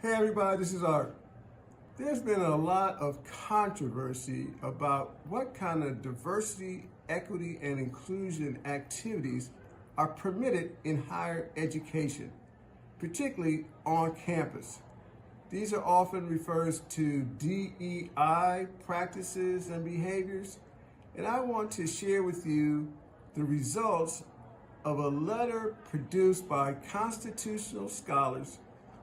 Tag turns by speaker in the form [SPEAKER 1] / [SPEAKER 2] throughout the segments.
[SPEAKER 1] Hey everybody, this is Art. There's been a lot of controversy about what kind of diversity, equity, and inclusion activities are permitted in higher education, particularly on campus. These are often referred to DEI practices and behaviors, and I want to share with you the results of a letter produced by constitutional scholars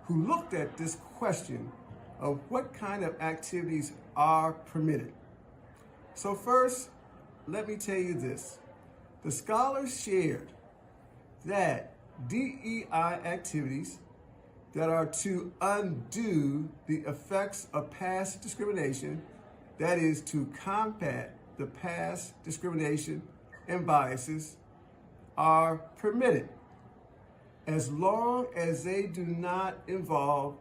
[SPEAKER 1] who looked at this question of what kind of activities are permitted. So first, let me tell you this. The scholars shared that DEI activities that are to undo the effects of past discrimination, that is to combat the past discrimination and biases, are permitted as long as they do not involve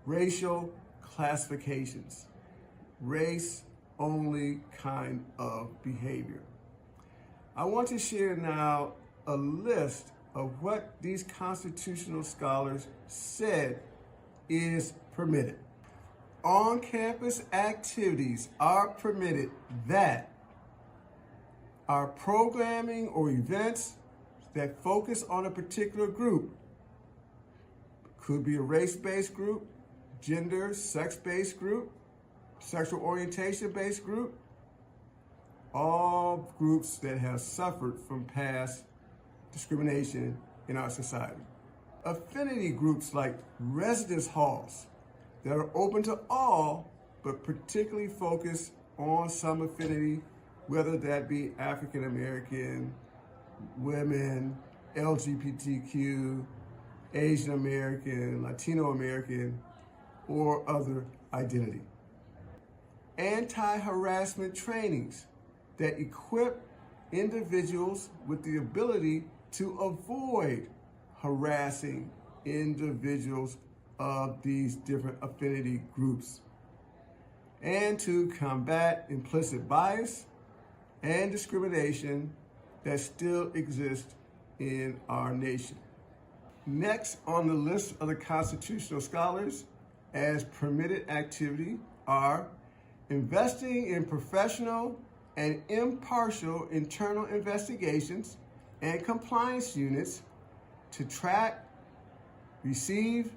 [SPEAKER 1] racial classifications, race-only kind of behavior. I want to share now a list of what these constitutional scholars said is permitted. On-campus activities are permitted that are programming or events that focus on a particular group. Could be a race-based group, gender, sex-based group, sexual orientation-based group, all groups that have suffered from past discrimination in our society. Affinity groups like residence halls that are open to all, but particularly focus on some affinity, whether that be African American, women, LGBTQ, Asian American, Latino American, or other identity. Anti-harassment trainings that equip individuals with the ability to avoid harassing individuals of these different affinity groups, and to combat implicit bias and discrimination that still exist in our nation. Next on the list of the constitutional scholars as permitted activity are investing in professional and impartial internal investigations and compliance units to track, receive,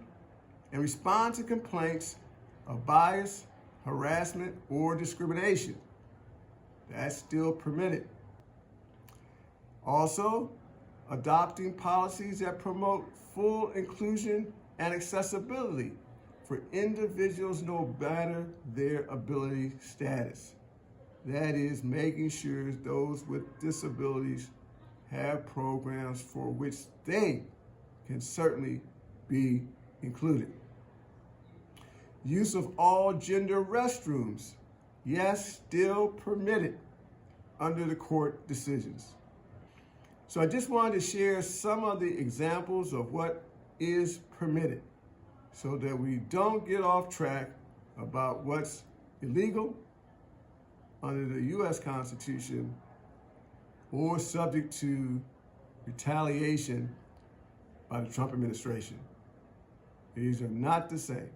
[SPEAKER 1] and respond to complaints of bias, harassment, or discrimination. That's still permitted. Also, adopting policies that promote full inclusion and accessibility for individuals no matter their ability status. That is, making sure those with disabilities have programs for which they can certainly be included. Use of all gender restrooms, yes, still permitted under the court decisions. So I just wanted to share some of the examples of what is permitted so that we don't get off track about what's illegal under the U.S. Constitution or subject to retaliation by the Trump administration. These are not the same.